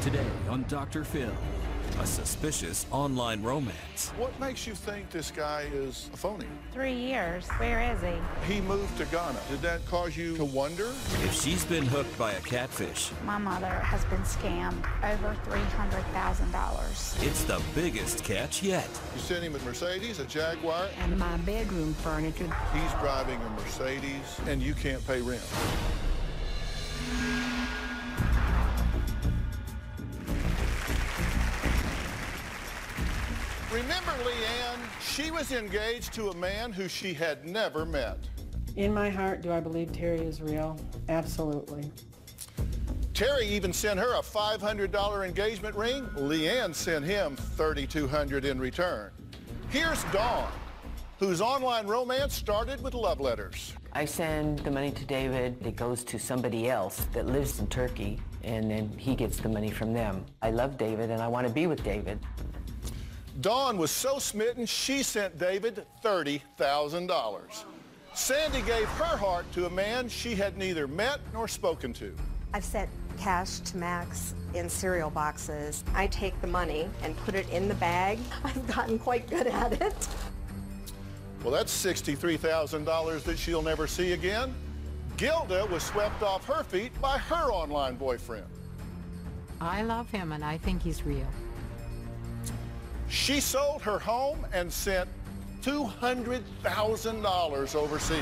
Today on Dr. Phil, a suspicious online romance. What makes you think this guy is a phony? 3 years. Where is he? He moved to Ghana. Did that cause you to wonder? If she's been hooked by a catfish, My mother has been scammed over $300,000. it's the biggest catch yet. You sent him a Mercedes, a Jaguar. And my bedroom furniture. He's driving a Mercedes, and you can't pay rent. Remember Leanne? She was engaged to a man who she had never met. In my heart, do I believe Terry is real? Absolutely. Terry even sent her a $500 engagement ring. Leanne sent him $3,200 in return. Here's Dawn, whose online romance started with love letters. I send the money to David. It goes to somebody else that lives in Turkey, and then he gets the money from them. I love David, and I want to be with David. Dawn was so smitten, she sent David $30,000. Sandy gave her heart to a man she had neither met nor spoken to. I've sent cash to Max in cereal boxes. I take the money and put it in the bag. I've gotten quite good at it. Well, that's $63,000 that she'll never see again. Gilda was swept off her feet by her online boyfriend. I love him and I think he's real. She sold her home and sent $200,000 overseas.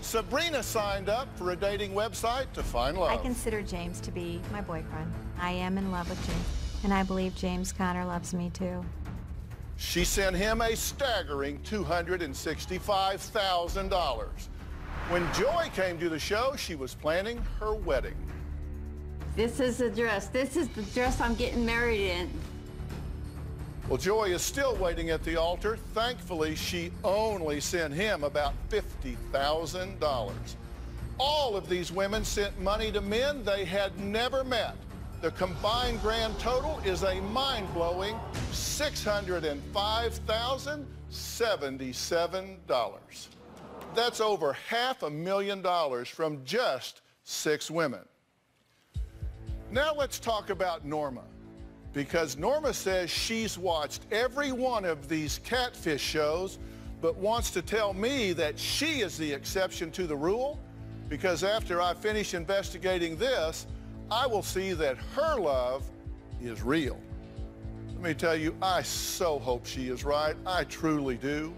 Sabrina signed up for a dating website to find love. I consider James to be my boyfriend. I am in love with James, and I believe James Conner loves me too. She sent him a staggering $265,000. When Joy came to the show, she was planning her wedding. This is the dress. This is the dress I'm getting married in. Well, Joy is still waiting at the altar. Thankfully, she only sent him about $50,000. All of these women sent money to men they had never met. The combined grand total is a mind-blowing $605,077. That's over $500,000 from just 6 women. Now let's talk about Norma, because Norma says she's watched every one of these catfish shows, but wants to tell me that she is the exception to the rule, because after I finish investigating this, I will see that her love is real. Let me tell you, I so hope she is right. I truly do,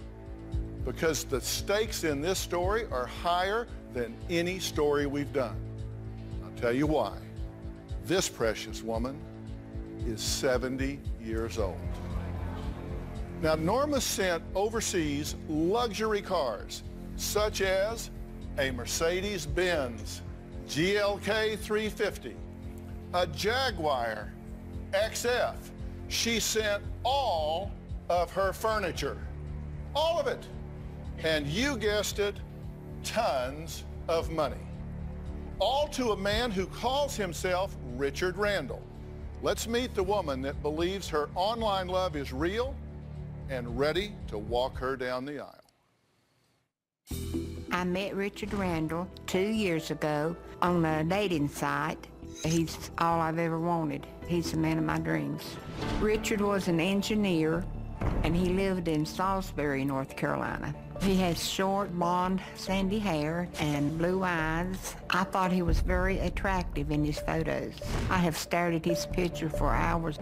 because the stakes in this story are higher than any story we've done. I'll tell you why. This precious woman is 70 years old. Now, Norma sent overseas luxury cars, such as a Mercedes-Benz GLK 350, a Jaguar XF. She sent all of her furniture, all of it. And you guessed it, tons of money. All to a man who calls himself Richard Randall. Let's meet the woman that believes her online love is real and ready to walk her down the aisle. I met Richard Randall 2 years ago on a dating site. He's all I've ever wanted. He's the man of my dreams. Richard was an engineer, and he lived in Salisbury, North Carolina. He has short, blonde, sandy hair and blue eyes. I thought he was very attractive in his photos. I have stared at his picture for hours.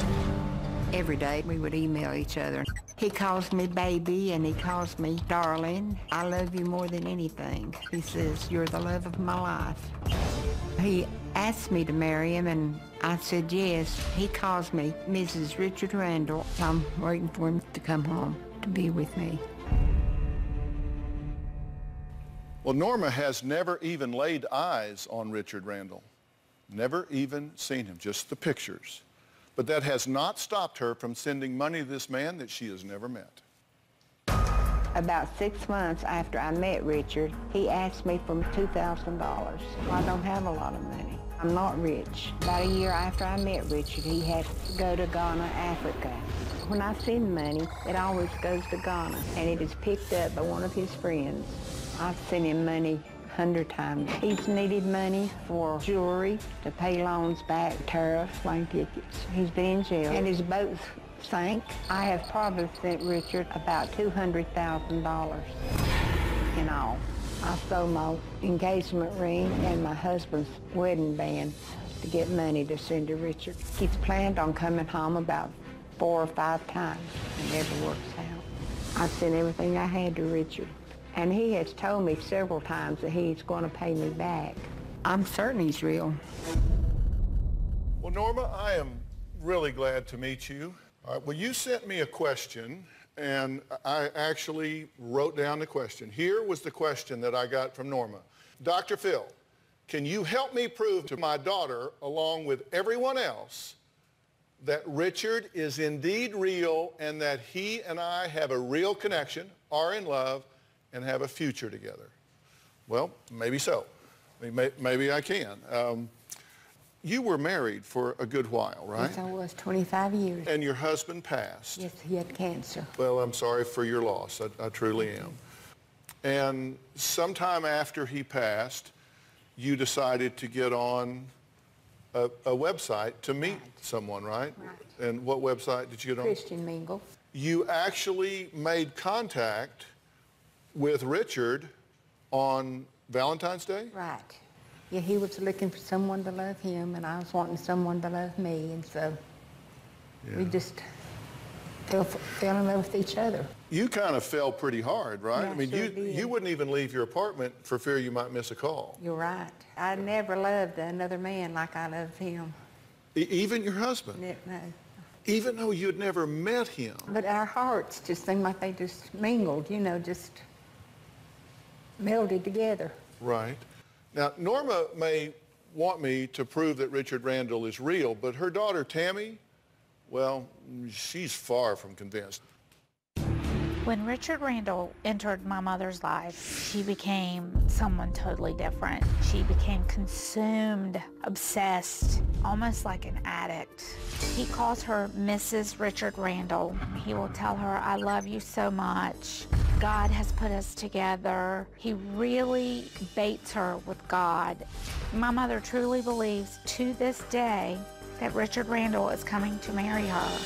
Every day we would email each other. He calls me baby and he calls me darling. I love you more than anything. He says, you're the love of my life. He asked me to marry him and I said yes. He calls me Mrs. Richard Randall. I'm waiting for him to come home to be with me. Well, Norma has never even laid eyes on Richard Randall. Never even seen him, just the pictures. But that has not stopped her from sending money to this man that she has never met. About 6 months after I met Richard, he asked me for $2,000. I don't have a lot of money. I'm not rich. About a year after I met Richard, he had to go to Ghana, Africa. When I send money, it always goes to Ghana, and it is picked up by one of his friends. I've sent him money 100 times. He's needed money for jewelry, to pay loans back, tariffs, plane tickets. He's been in jail, and his boat sank. I have probably sent Richard about $200,000 in all. I sold my engagement ring and my husband's wedding band to get money to send to Richard. He's planned on coming home about 4 or 5 times. It never works out. I sent everything I had to Richard, and he has told me several times that he's going to pay me back. I'm certain he's real. Well, Norma, I am really glad to meet you. All right, well, you sent me a question, and I actually wrote down the question. Here was the question that I got from Norma. Dr. Phil, can you help me prove to my daughter, along with everyone else, that Richard is indeed real and that he and I have a real connection, are in love, and have a future together? Well, maybe so. Maybe I can. You were married for a good while, right? Yes, I was, 25 years. And your husband passed. Yes, he had cancer. Well, I'm sorry for your loss. I truly am. And sometime after he passed, you decided to get on a website to meet someone, right? Right. And what website did you get on? Christian Mingle. You actually made contact with Richard on Valentine's Day? Right. Yeah, he was looking for someone to love him, and I was wanting someone to love me, and so we just fell in love with each other. You kind of fell pretty hard, right? Yeah, I mean, sure you did. wouldn't even leave your apartment for fear you might miss a call. You're right. I never loved another man like I loved him. Even your husband? No. Even though you'd never met him? But our hearts just seemed like they just mingled, you know, just melded together. Right. Now, Norma may want me to prove that Richard Randall is real, but her daughter, Tammy, well, she's far from convinced. When Richard Randall entered my mother's life, she became someone totally different. She became consumed, obsessed, almost like an addict. He calls her Mrs. Richard Randall. He will tell her, "I love you so much. God has put us together." He really baits her with God. My mother truly believes to this day that Richard Randall is coming to marry her.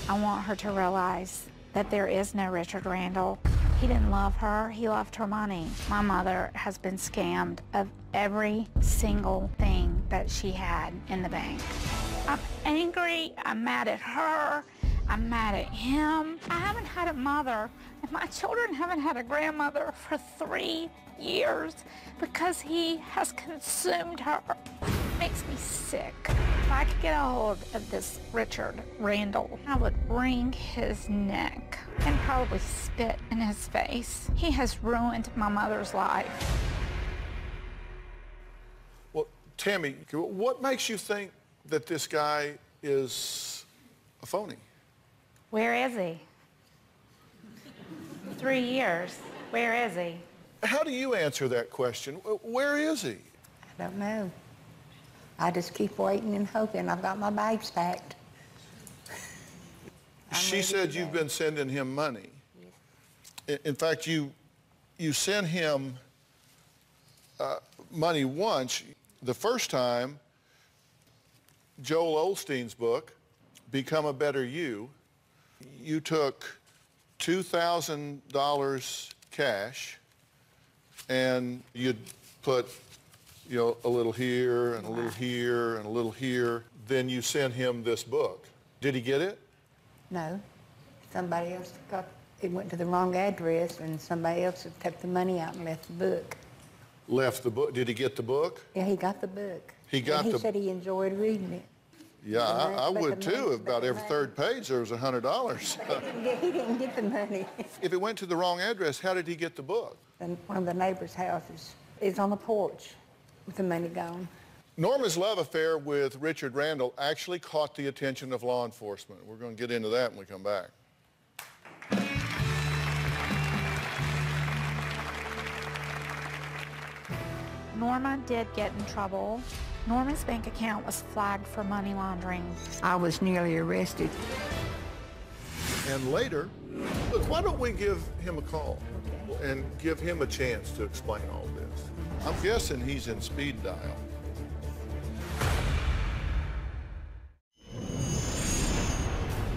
I want her to realize that there is no Richard Randall. He didn't love her, he loved her money. My mother has been scammed of every single thing that she had in the bank. I'm angry, I'm mad at her, I'm mad at him. I haven't had a mother, and my children haven't had a grandmother for 3 years because he has consumed her. It makes me sick. If I could get a hold of this Richard Randall, I would wring his neck and probably spit in his face. He has ruined my mother's life. Well, Tammy, what makes you think that this guy is a phony? Where is he? 3 years. Where is he? How do you answer that question? Where is he? I don't know. I just keep waiting and hoping. I've got my bags packed. She said you've been sending him money. Yes. In fact, you sent him money once. The first time, Joel Osteen's book, Become a Better You, you took $2,000 cash, and you'd put, you know, a little here and a little here and a little here. Then you sent him this book. Did he get it? No. Somebody else got it. Went to the wrong address, and somebody else had took the money out and left the book. Left the book. Did he get the book? Yeah, he got the book. He got He said he enjoyed reading it. Yeah, I would too. About every third page there was $100. He didn't get the money. If it went to the wrong address, how did he get the book? And one of the neighbors' houses is on the porch with the money gone. Norma's love affair with Richard Randall actually caught the attention of law enforcement. We're going to get into that when we come back. Norma did get in trouble. Norma's bank account was flagged for money laundering. I was nearly arrested. And later, look, why don't we give him a call? Okay. and give him a chance to explain all this. I'm guessing he's in speed dial.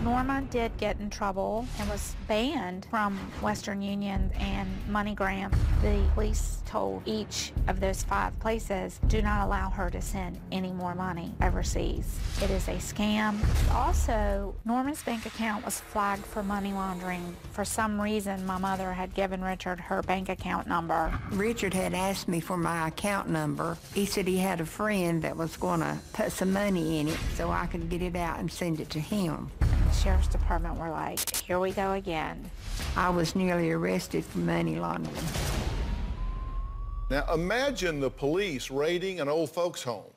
Norma did get in trouble and was banned from Western Union and MoneyGram. The police told each of those 5 places, do not allow her to send any more money overseas. It is a scam. Also, Norma's bank account was flagged for money laundering. For some reason, my mother had given Richard her bank account number. Richard had asked me for my account number. He said he had a friend that was going to put some money in it so I could get it out and send it to him. The sheriff's department were like, here we go again. I was nearly arrested for money laundering. Now imagine the police raiding an old folks' home.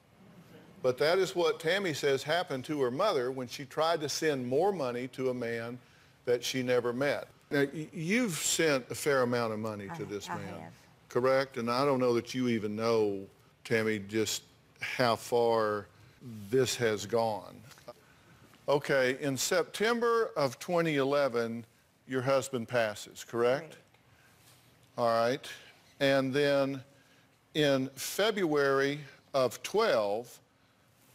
But that is what Tammy says happened to her mother when she tried to send more money to a man that she never met. Now, you've sent a fair amount of money to this man, correct? And I don't know that you even know, Tammy, just how far this has gone. Okay, in September of 2011, your husband passes, correct? All right. And then in February of 12,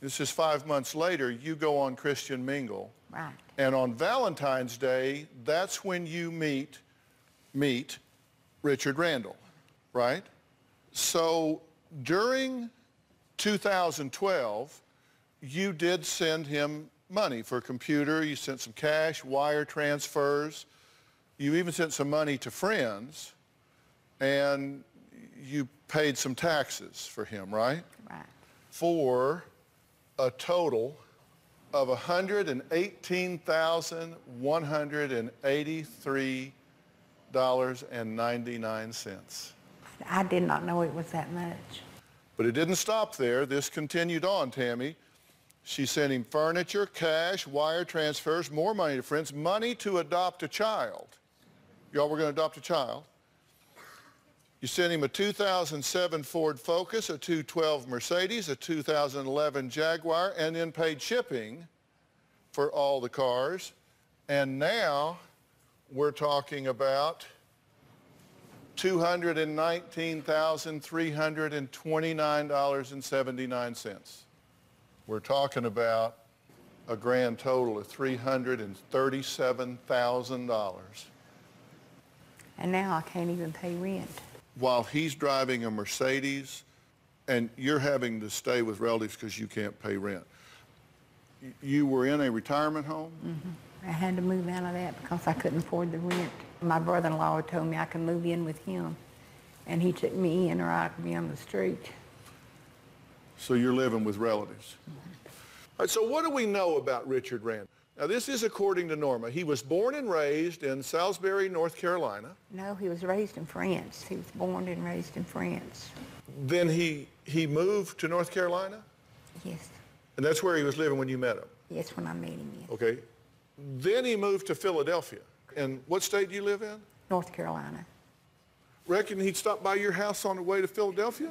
this is 5 months later, you go on Christian Mingle. Right. And on Valentine's Day, that's when you meet Richard Randall, right? So during 2012, you did send him money for a computer. You sent some cash, wire transfers. You even sent some money to friends. And you paid some taxes for him, right? Right. For a total of $118,183.99. I did not know it was that much. But it didn't stop there. This continued on, Tammy. She sent him furniture, cash, wire transfers, more money to friends, money to adopt a child. Y'all were going to adopt a child. You sent him a 2007 Ford Focus, a 2012 Mercedes, a 2011 Jaguar, and then paid shipping for all the cars. And now we're talking about $219,329.79. We're talking about a grand total of $337,000. And now I can't even pay rent. While he's driving a Mercedes and you're having to stay with relatives because you can't pay rent. You were in a retirement home? Mm-hmm. I had to move out of that because I couldn't afford the rent. My brother-in-law told me I could move in with him, and he took me in or I could be on the street. So you're living with relatives. Mm-hmm. All right, so what do we know about Richard Randall? Now, this is according to Norma. He was born and raised in Salisbury, North Carolina. No, he was raised in France. He was born and raised in France. Then he moved to North Carolina? Yes. And that's where he was living when you met him? Yes, when I met him, yes. Okay. Then he moved to Philadelphia. And what state do you live in? North Carolina. Reckon he'd stop by your house on the way to Philadelphia?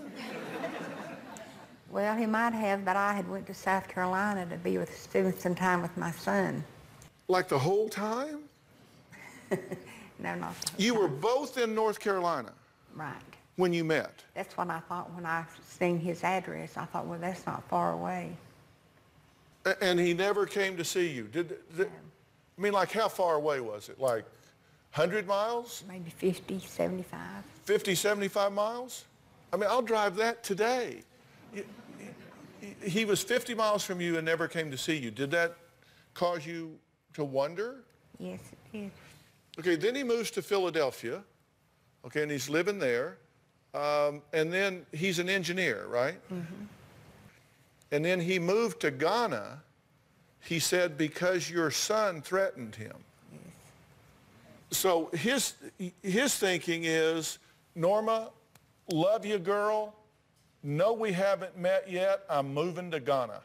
Well, he might have, but I had went to South Carolina to be with, spend some time with my son. Like the whole time? No, not the whole You time. were both in North Carolina? Right. When you met? That's what I thought when I seen his address. I thought, well, that's not far away. And he never came to see you? I mean, like, how far away was it? Like 100 miles? Maybe 50, 75. 50, 75 miles? I mean, I'll drive that today. He was 50 miles from you and never came to see you. Did that cause you to wonder? Yes, it did. Okay, then he moves to Philadelphia, okay, and he's living there. And then he's an engineer, right? Mm-hmm. And then he moved to Ghana, he said, because your son threatened him. Yes. So his thinking is, Norma, love you, girl. No, we haven't met yet. I'm moving to Ghana.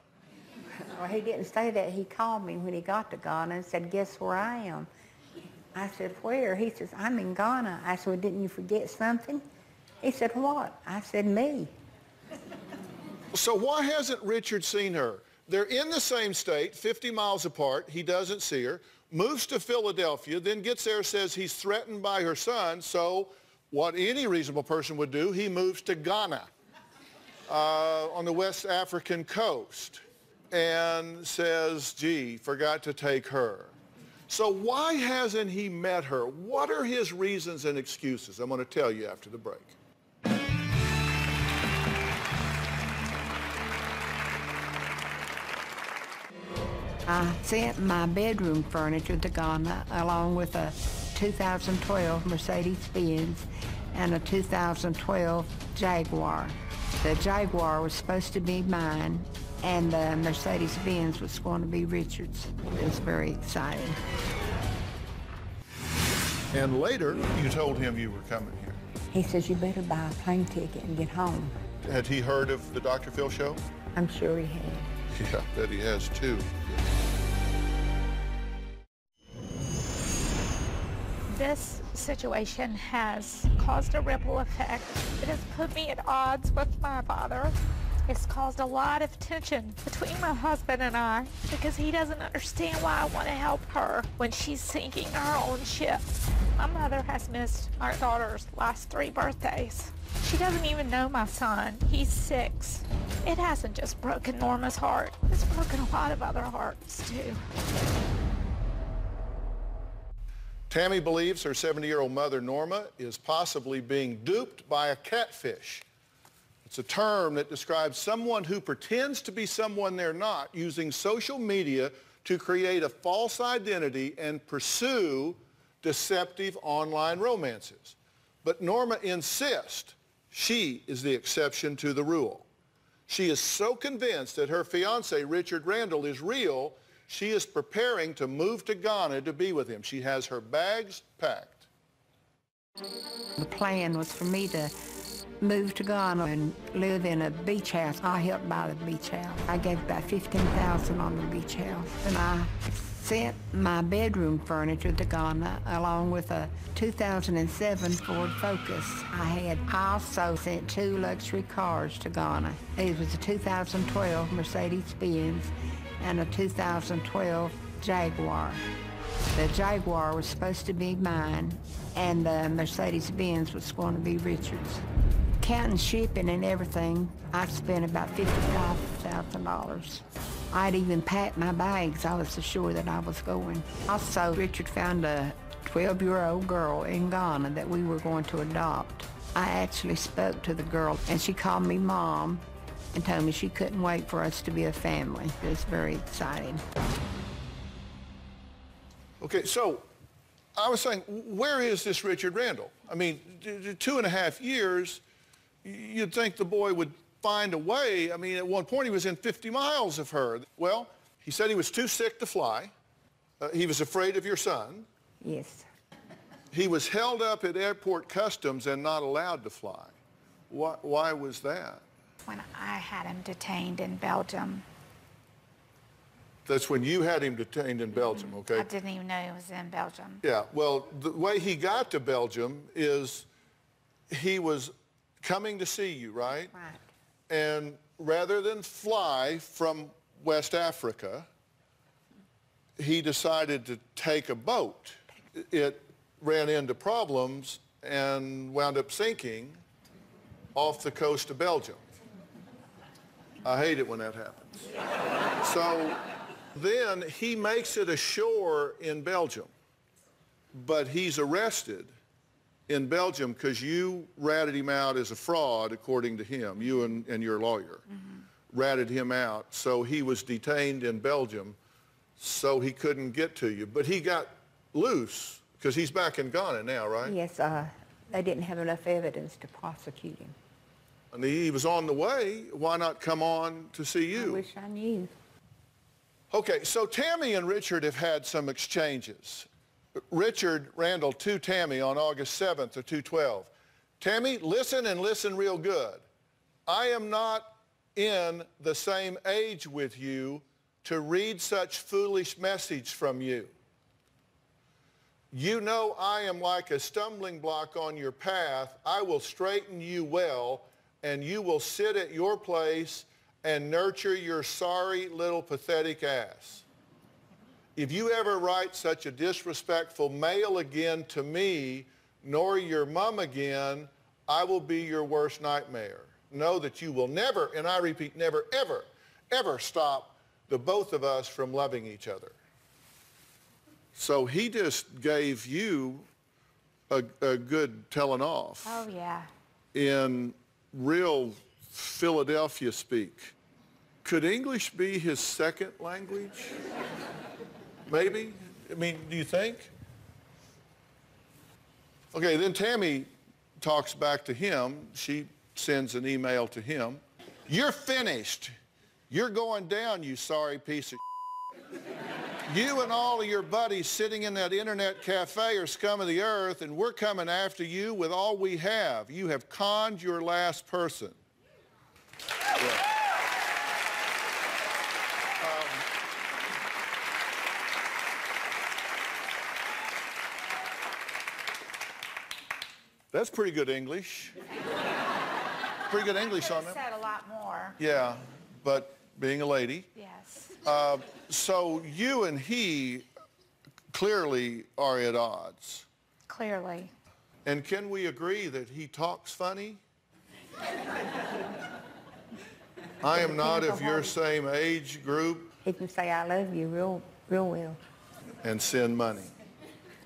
Well, he didn't say that. He called me when he got to Ghana and said, guess where I am? I said, where? He says, I'm in Ghana. I said, well, didn't you forget something? He said, what? I said, me. So why hasn't Richard seen her? They're in the same state, 50 miles apart. He doesn't see her. Moves to Philadelphia, then gets there, says he's threatened by her son. So what any reasonable person would do, he moves to Ghana on the West African coast and says, gee, forgot to take her. So why hasn't he met her? What are his reasons and excuses? I'm going to tell you after the break. I sent my bedroom furniture to Ghana along with a 2012 Mercedes-Benz and a 2012 Jaguar. The Jaguar was supposed to be mine, and the Mercedes-Benz was going to be Richard's. It was very exciting. And later, you told him you were coming here. He says, you better buy a plane ticket and get home. Had he heard of the Dr. Phil show? I'm sure he had. Yeah, bet he has too. This situation has caused a ripple effect. It has put me at odds with my father. It's caused a lot of tension between my husband and I because he doesn't understand why I want to help her when she's sinking her own ship. My mother has missed our daughter's last 3 birthdays. She doesn't even know my son. He's 6. It hasn't just broken Norma's heart. It's broken a lot of other hearts too. Tammy believes her 70-year-old mother, Norma, is possibly being duped by a catfish. It's a term that describes someone who pretends to be someone they're not, using social media to create a false identity and pursue deceptive online romances. But Norma insists she is the exception to the rule. She is so convinced that her fiancé, Richard Randall, is real, she is preparing to move to Ghana to be with him. She has her bags packed. The plan was for me to move to Ghana and live in a beach house. I helped buy the beach house. I gave about $15,000 on the beach house. And I sent my bedroom furniture to Ghana along with a 2007 Ford Focus. I also sent 2 luxury cars to Ghana. It was a 2012 Mercedes-Benz and a 2012 Jaguar. The Jaguar was supposed to be mine, and the Mercedes-Benz was going to be Richard's. Counting shipping and everything, I spent about $55,000. I'd even packed my bags. I was so sure that I was going. Also, Richard found a 12-year-old girl in Ghana that we were going to adopt. I actually spoke to the girl, and she called me Mom and told me she couldn't wait for us to be a family. It was very exciting. Okay, so I was saying, where is this Richard Randall? I mean, 2.5 years, you'd think the boy would find a way. I mean, at one point he was in 50 miles of her. Well, he said he was too sick to fly. He was afraid of your son. Yes. He was held up at airport customs and not allowed to fly. Why was that? When I had him detained in Belgium. That's when you had him detained in Belgium, okay? I didn't even know he was in Belgium. Yeah, well, the way he got to Belgium is he was coming to see you, right? Right. And rather than fly from West Africa, he decided to take a boat. It ran into problems and wound up sinking off the coast of Belgium. I hate it when that happens. So then he makes it ashore in Belgium, but he's arrested in Belgium because you ratted him out as a fraud, according to him. You and your lawyer ratted him out, so he was detained in Belgium, so he couldn't get to you. But he got loose because he's back in Ghana now, right? Yes, they didn't have enough evidence to prosecute him. And he was on the way. Why not come on to see you? I wish I knew. Okay, so Tammy and Richard have had some exchanges. Richard Randall to Tammy on August 7th of 2012. Tammy, listen and listen real good. I am not in the same age with you to read such foolish message from you. You know I am like a stumbling block on your path. I will straighten you well, and you will sit at your place and nurture your sorry little pathetic ass. If you ever write such a disrespectful mail again to me, nor your mom again. I will be your worst nightmare. Know that you will never, and I repeat, never, ever, ever stop the both of us from loving each other. So he just gave you a good telling off. Oh, yeah. In real Philadelphia speak. Could English be his second language? Maybe? I mean, do you think? Okay, then Tammy talks back to him. She sends an email to him. You're finished. You're going down, you sorry piece of shit. You and all of your buddies sitting in that internet cafe are scum of the earth, and we're coming after you with all we have. You have conned your last person. Yeah. That's pretty good English. Pretty good English on that. Said a lot more. Yeah, but being a lady. Yes. So you and he clearly are at odds. Clearly. And can we agree that he talks funny? I am not of your same age group. He can say, I love you real well. And send money.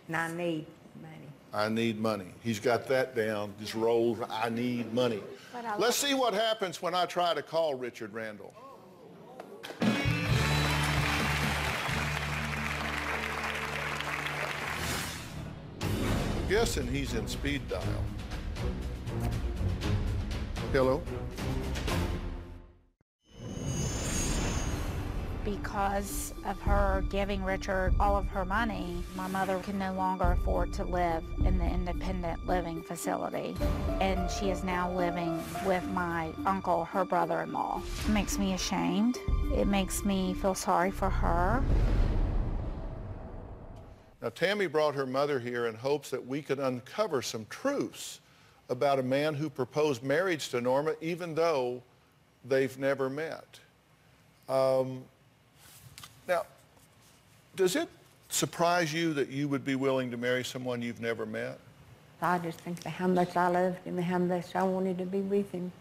And I need money. I need money. He's got that down, just rolls, I need money. Let's see what happens when I try to call Richard Randall. I'm guessing he's in speed dial. Hello? Because of her giving Richard all of her money, my mother can no longer afford to live in the independent living facility. And she is now living with my uncle, her brother-in-law. It makes me ashamed. It makes me feel sorry for her. Now, Tammy brought her mother here in hopes that we could uncover some truths about a man who proposed marriage to Norma, even though they've never met. Now, does it surprise you that you would be willing to marry someone you've never met? I just think of how much I loved him and how much I wanted to be with him.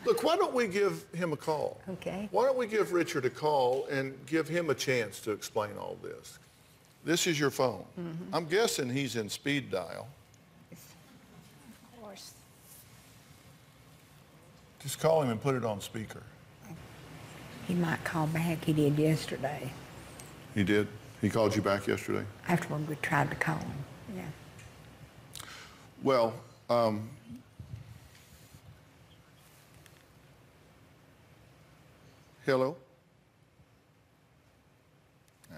Look, why don't we give him a call? Okay. Why don't we give Richard a call and give him a chance to explain all this? This is your phone. Mm-hmm. I'm guessing he's in speed dial. Of course. Just call him and put it on speaker. He might call back. He did yesterday. He did? He called you back yesterday? Afterward, we tried to call him, yeah. Well, hello?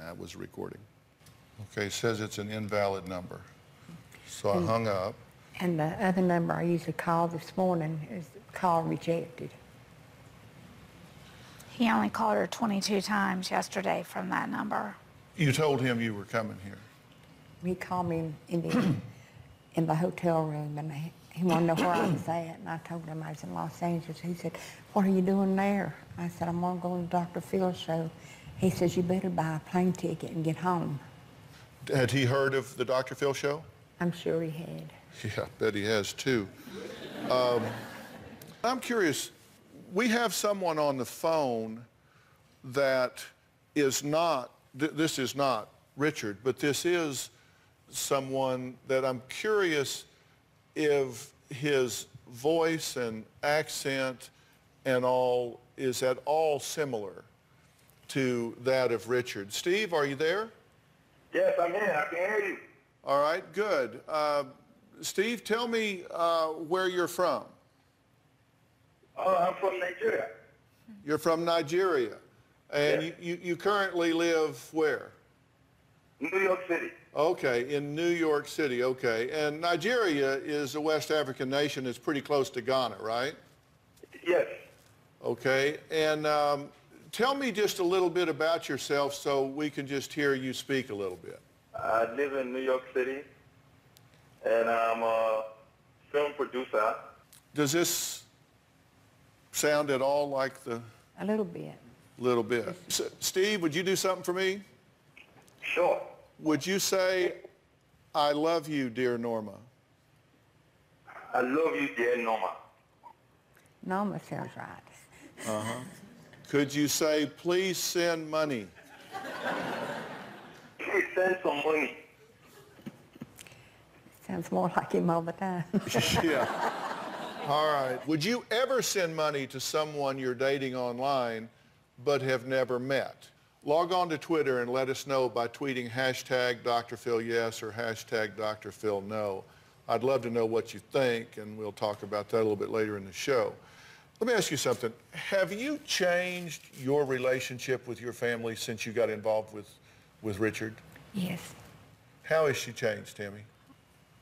That was recording. Okay, it says it's an invalid number. So I hung up. And the other number I usually call this morning is call rejected. He only called her 22 times yesterday from that number. You told him you were coming here. He called me in the hotel room, and he wanted to know where I was at, and I told him I was in Los Angeles. He said, what are you doing there? I said, I'm going to go to Dr. Phil's show. He says, you better buy a plane ticket and get home. Had he heard of the Dr. Phil show? I'm sure he had. Yeah, I bet he has too. I'm curious, we have someone on the phone that is not, this is not Richard, but this is someone that I'm curious if his voice and accent and all is at all similar to that of Richard. Steve, are you there? Yes, I'm here. I can hear you. All right, good. Steve, tell me where you're from. I'm from Nigeria. You're from Nigeria. And yes. you currently live where? New York City. Okay, in New York City, okay. And Nigeria is a West African nation that's pretty close to Ghana, right? Yes. Okay, and tell me just a little bit about yourself so we can just hear you speak a little bit. I live in New York City, and I'm a film producer. Does this sound at all like the... A little bit. Little bit. Steve, would you do something for me? Sure. Would you say, I love you, dear Norma? I love you, dear Norma. Norma sounds right. Uh-huh. Could you say, please send money? Please send some money. Sounds more like him all the time. Yeah. All right. Would you ever send money to someone you're dating online but have never met? Log on to Twitter and let us know by tweeting hashtag Dr. Phil yes or hashtag Dr. Phil no. I'd love to know what you think, and we'll talk about that a little bit later in the show. Let me ask you something. Have you changed your relationship with your family since you got involved with Richard? Yes. How has she changed, Tammy?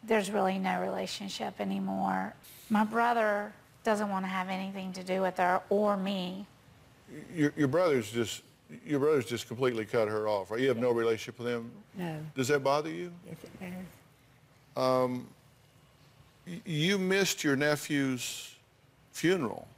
There's really no relationship anymore. My brother doesn't want to have anything to do with her or me. Your brother's just completely cut her off, right? You have no relationship with him? No. Does that bother you? Yes, it does. You missed your nephew's funeral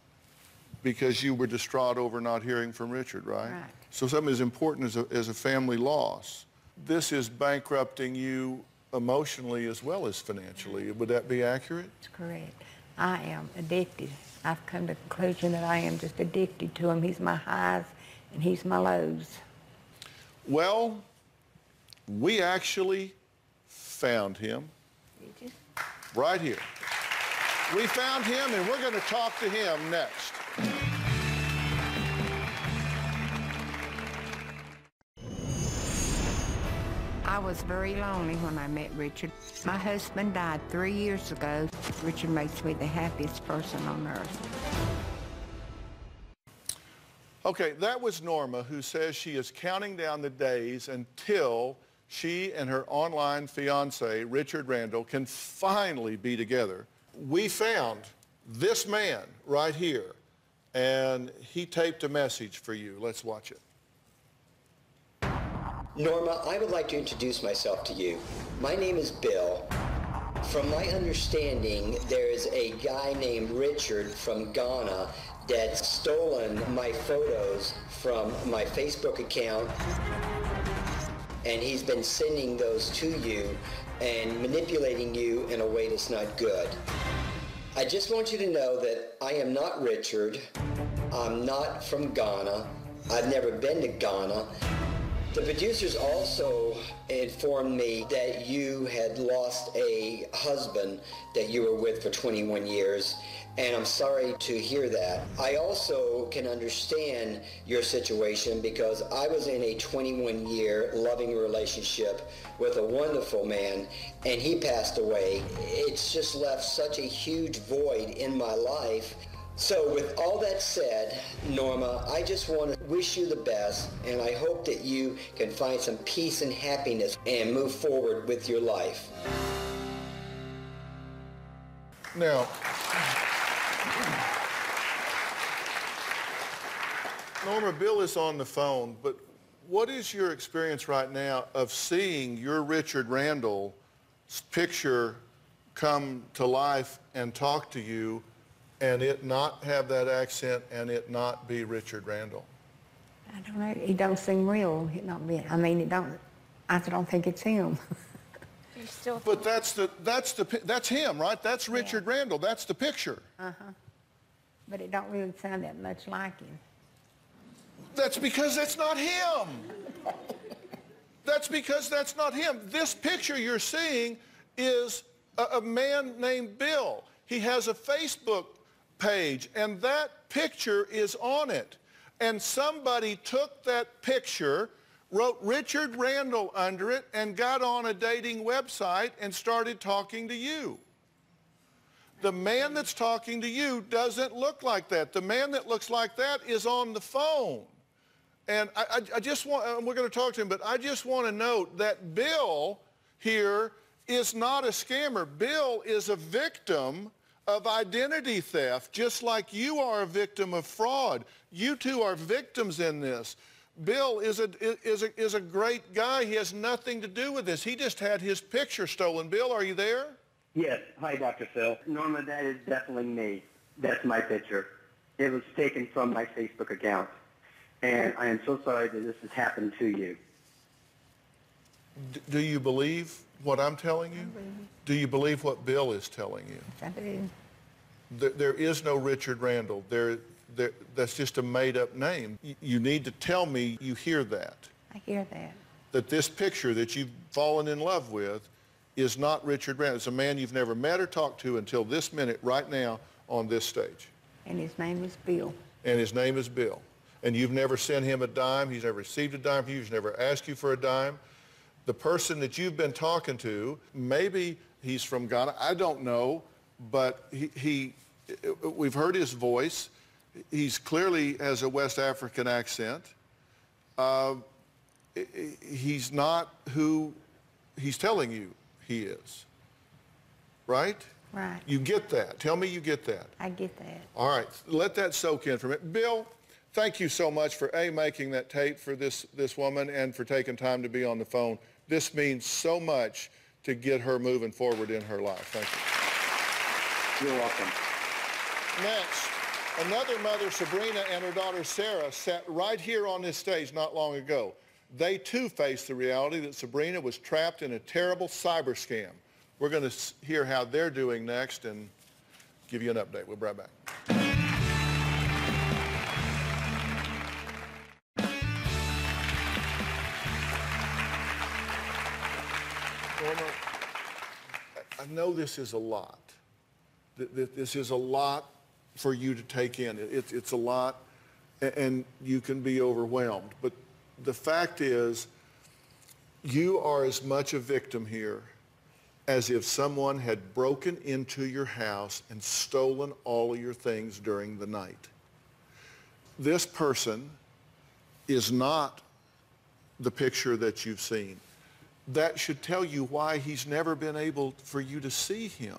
because you were distraught over not hearing from Richard, right? Right. So something as important as a family loss. This is bankrupting you emotionally as well as financially. Would that be accurate? That's correct. I am addicted. I've come to the conclusion that I am just addicted to him. He's my highs and he's my lows. Well, we actually found him. Did you? Right here. We found him, and we're going to talk to him next. I was very lonely when I met Richard. My husband died 3 years ago. Richard makes me the happiest person on earth. Okay, that was Norma, who says she is counting down the days until she and her online fiancé, Richard Randall, can finally be together. We found this man right here, and he taped a message for you. Let's watch it. Norma, I would like to introduce myself to you. My name is Bill. From my understanding, there is a guy named Richard from Ghana that's stolen my photos from my Facebook account, and he's been sending those to you and manipulating you in a way that's not good. I just want you to know that I am not Richard. I'm not from Ghana. I've never been to Ghana. The producers also informed me that you had lost a husband that you were with for 21 years, and I'm sorry to hear that. I also can understand your situation because I was in a 21-year loving relationship with a wonderful man, and he passed away. It's just left such a huge void in my life. So with all that said, Norma, I just want to wish you the best, and I hope that you can find some peace and happiness and move forward with your life. Now, Norma, Bill is on the phone, but what is your experience right now of seeing your Richard Randall's picture come to life and talk to you, and it not have that accent and it not be Richard Randall? I don't know. He don't seem real. It not be. I mean, I don't think it's him. But that's him, right? That's Richard Randall. That's the picture. But it don't really sound that much like him. That's because that's not him. That's because that's not him. This picture you're seeing is a man named Bill. He has a Facebook page, and that picture is on it. And somebody took that picture, wrote Richard Randall under it, and got on a dating website and started talking to you. The man that's talking to you doesn't look like that. The man that looks like that is on the phone. And I just want, we're going to talk to him, but I just want to note that Bill here is not a scammer. Bill is a victim of identity theft, just like you are a victim of fraud. You two are victims in this. Bill is a great guy. He has nothing to do with this. He just had his picture stolen. Bill, are you there? Yes. Hi, Dr. Phil. Norma, that is definitely me. That's my picture. It was taken from my Facebook account. And I am so sorry that this has happened to you. Do you believe what I'm telling you? Do you believe what Bill is telling you? I do. There is no Richard Randall. That's just a made-up name. You need to tell me you hear that. I hear that. That this picture that you've fallen in love with is not Richard Randall. It's a man you've never met or talked to until this minute, right now, on this stage. And his name is Bill. And his name is Bill. And you've never sent him a dime. He's never received a dime from you. He's never asked you for a dime. The person that you've been talking to, maybe he's from Ghana. I don't know, but we've heard his voice. He's clearly has a West African accent. He's not who he's telling you he is, right? Right. You get that. Tell me you get that. I get that. All right. Let that soak in for a minute. Bill, thank you so much for, A, making that tape for this woman and for taking time to be on the phone. This means so much to get her moving forward in her life. Thank you. You're welcome. Next, another mother, Sabrina, and her daughter, Sarah, sat right here on this stage not long ago. They, too, faced the reality that Sabrina was trapped in a terrible cyber scam. We're going to hear how they're doing next and give you an update. We'll be right back. I know this is a lot. This is a lot for you to take in. It's a lot, and you can be overwhelmed. But the fact is, you are as much a victim here as if someone had broken into your house and stolen all of your things during the night. This person is not the picture that you've seen. That should tell you why he's never been able for you to see him.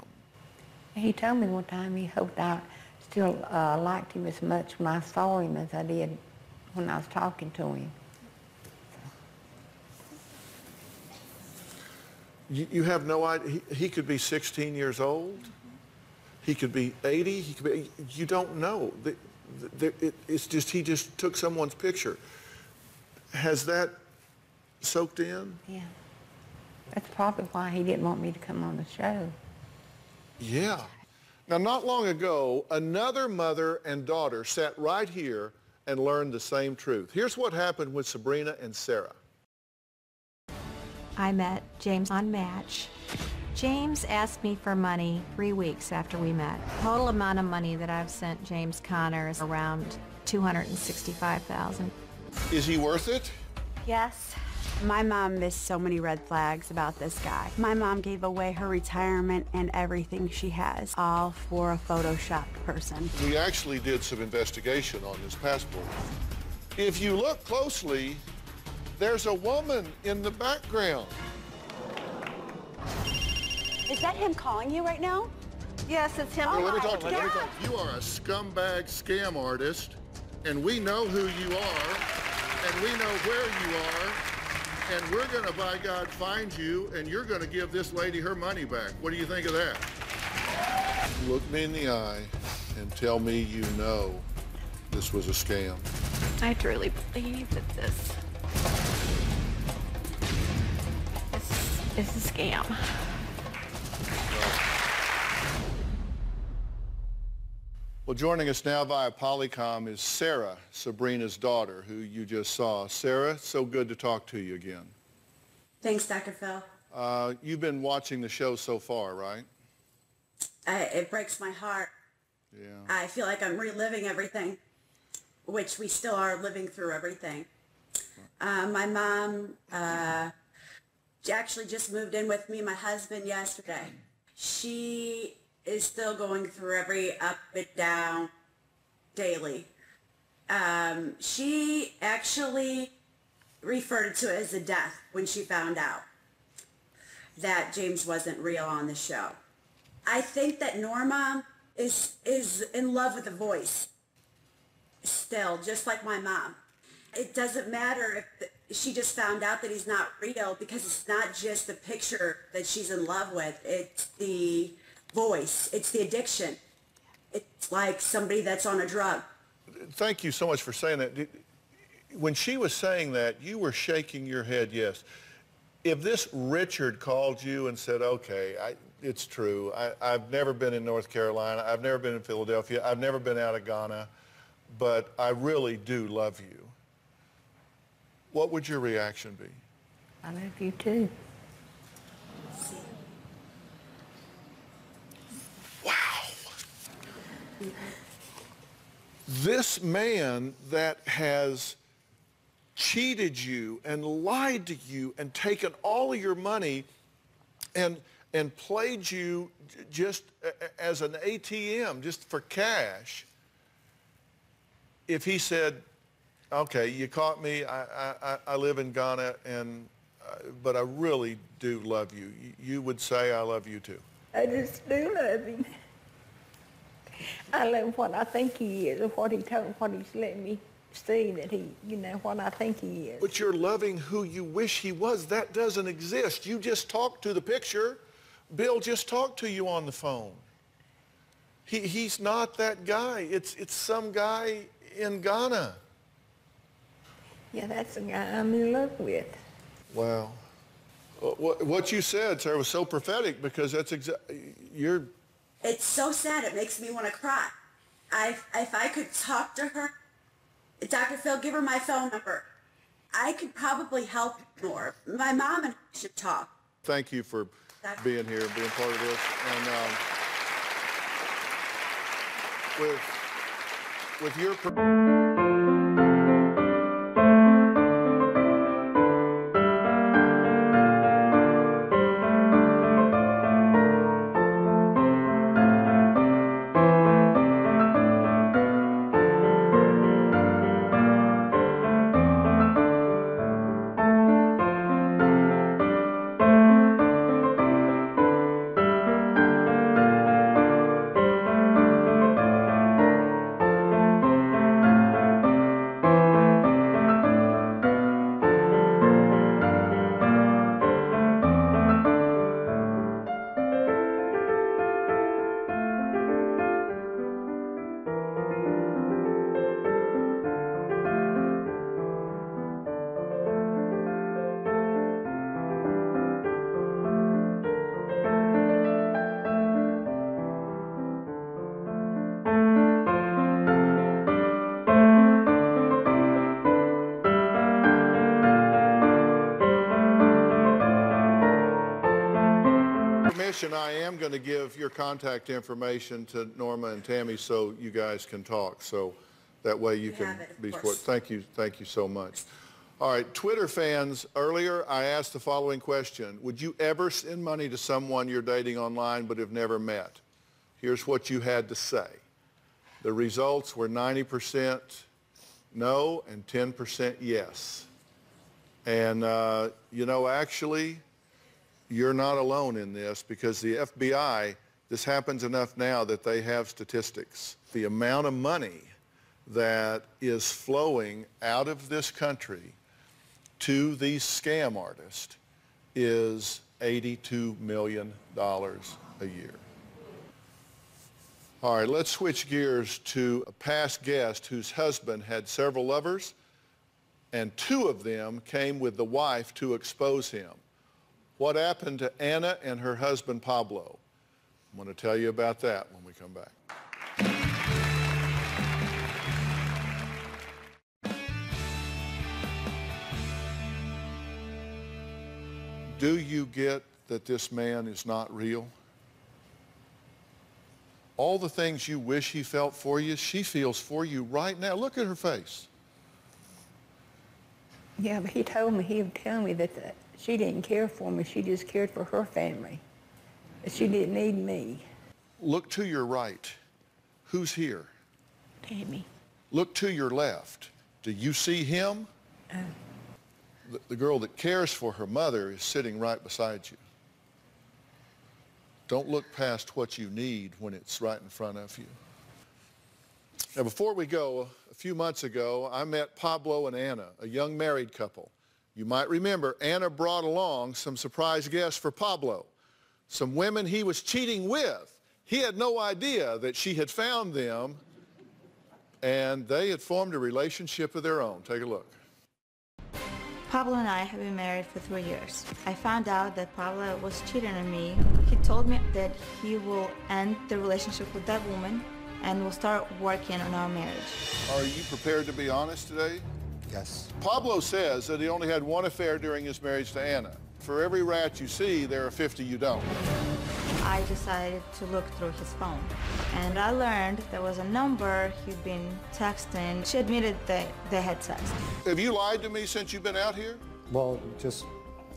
He told me one time he hoped I still liked him as much when I saw him as I did when I was talking to him. You have no idea. He could be 16 years old. He could be 80. He could be. You don't know. It's just he just took someone's picture. Has that soaked in? Yeah. That's probably why he didn't want me to come on the show. Yeah. Now, not long ago, another mother and daughter sat right here and learned the same truth. Here's what happened with Sabrina and Sarah. I met James on Match. James asked me for money 3 weeks after we met. Total amount of money that I've sent James Conner is around $265,000. Is he worth it? Yes. My mom missed so many red flags about this guy. My mom gave away her retirement and everything she has, all for a photoshopped person. We actually did some investigation on this passport. If you look closely, there's a woman in the background. Is that him calling you right now? Yes, it's him. Well, let me talk to you. You are a scumbag scam artist, and we know who you are, and we know where you are, and we're going to, by God, find you, and you're going to give this lady her money back. What do you think of that? Look me in the eye and tell me you know this was a scam. I truly believe that this is a scam. Well, joining us now via Polycom is Sarah, Sabrina's daughter, who you just saw. Sarah, so good to talk to you again. Thanks, Dr. Phil. You've been watching the show so far, right? It breaks my heart. Yeah. I feel like I'm reliving everything, which we still are living through everything. My mom actually just moved in with me and my husband yesterday. She is still going through every up and down daily. She actually referred to it as a death when she found out that James wasn't real on the show. I think that Norma is in love with the voice still, just like my mom. It doesn't matter if she just found out that he's not real, because it's not just the picture that she's in love with. It's the voice. It's the addiction. It's like somebody that's on a drug. Thank you so much for saying that. When she was saying that, you were shaking your head, yes. If this Richard called you and said, okay, it's true, I've never been in North Carolina, I've never been in Philadelphia, I've never been out of Ghana, but I really do love you, what would your reaction be? I love you too. Wow. This man that has cheated you and lied to you and taken all of your money and played you just as an ATM, just for cash, if he said, okay, you caught me, I live in Ghana, but I really do love you, you would say, I love you too? I just do love him. I love what I think he is, or what he's letting me see that he, what I think he is. But you're loving who you wish he was. That doesn't exist. You just talked to the picture. Bill just talked to you on the phone. He's not that guy. It's some guy in Ghana. Yeah, that's the guy I'm in love with. Wow. What you said, sir, was so prophetic, because that's you're... It's so sad. It makes me want to cry. If I could talk to her, Dr. Phil, give her my phone number. I could probably help more. My mom and I should talk. Thank you for being here and being part of this. And with your... I am going to give your contact information to Norma and Tammy so you guys can talk. So that way you can be support. Thank you so much. All right, Twitter fans, earlier I asked the following question. Would you ever send money to someone you're dating online but have never met? Here's what you had to say. The results were 90% no and 10% yes. And, actually, you're not alone in this, because the FBI, this happens enough now that they have statistics. The amount of money that is flowing out of this country to these scam artists is $82 million a year. All right, let's switch gears to a past guest whose husband had several lovers, and two of them came with the wife to expose him. What happened to Anna and her husband, Pablo? I'm going to tell you about that when we come back. Do you get that this man is not real? All the things you wish he felt for you, she feels for you right now. Look at her face. Yeah, but he would tell me that she didn't care for me. She just cared for her family. That she didn't need me. Look to your right. Who's here? Tammy. Look to your left. Do you see him? The girl that cares for her mother is sitting right beside you. Don't look past what you need when it's right in front of you. Now, before we go, a few months ago, I met Pablo and Anna, a young married couple. You might remember Anna brought along some surprise guests for Pablo, some women he was cheating with. He had no idea that she had found them, and they had formed a relationship of their own. Take a look. Pablo and I have been married for 3 years. I found out that Pablo was cheating on me. He told me that he will end the relationship with that woman and will start working on our marriage. Are you prepared to be honest today? Yes. Pablo says that he only had one affair during his marriage to Anna. For every rat you see, there are 50 you don't. I decided to look through his phone, and I learned there was a number he'd been texting. She admitted that they had sex. Have you lied to me since you've been out here? Well, just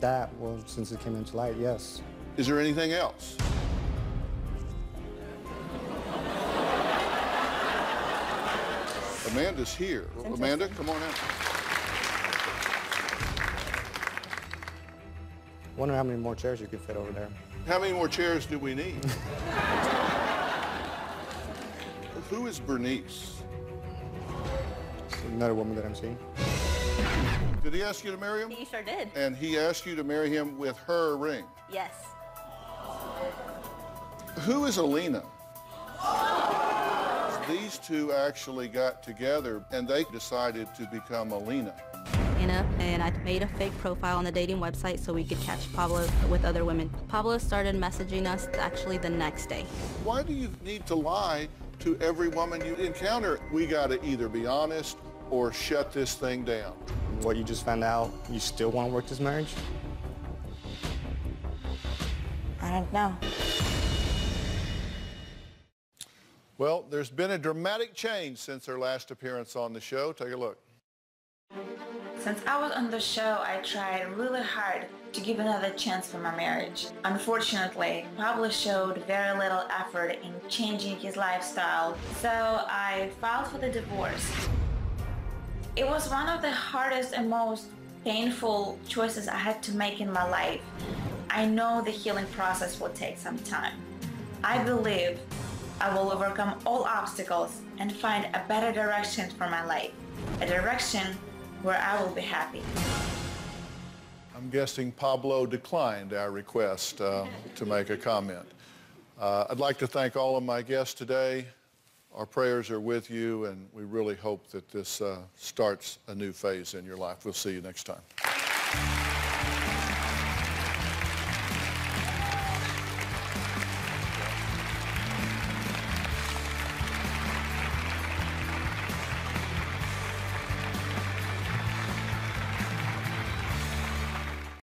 that. Well, since it came into light, yes. Is there anything else? Amanda's here. Amanda, come on in. Wonder how many more chairs you could fit over there. How many more chairs do we need? Who is Bernice? Another woman that I'm seeing. Did he ask you to marry him? He sure did. And he asked you to marry him with her ring? Yes. Who is Alina? These two actually got together and they decided to become Alina. And I made a fake profile on the dating website so we could catch Pablo with other women. Pablo started messaging us actually the next day. Why do you need to lie to every woman you encounter? We got to either be honest or shut this thing down. What you just found out, you still want to work this marriage? I don't know. Well, there's been a dramatic change since her last appearance on the show. Take a look. Since I was on the show, I tried really hard to give another chance for my marriage. Unfortunately, Pablo showed very little effort in changing his lifestyle, so I filed for the divorce. It was one of the hardest and most painful choices I had to make in my life. I know the healing process will take some time. I believe I will overcome all obstacles and find a better direction for my life, a direction where I will be happy. I'm guessing Pablo declined our request to make a comment. I'd like to thank all of my guests today. Our prayers are with you, and we really hope that this starts a new phase in your life. We'll see you next time.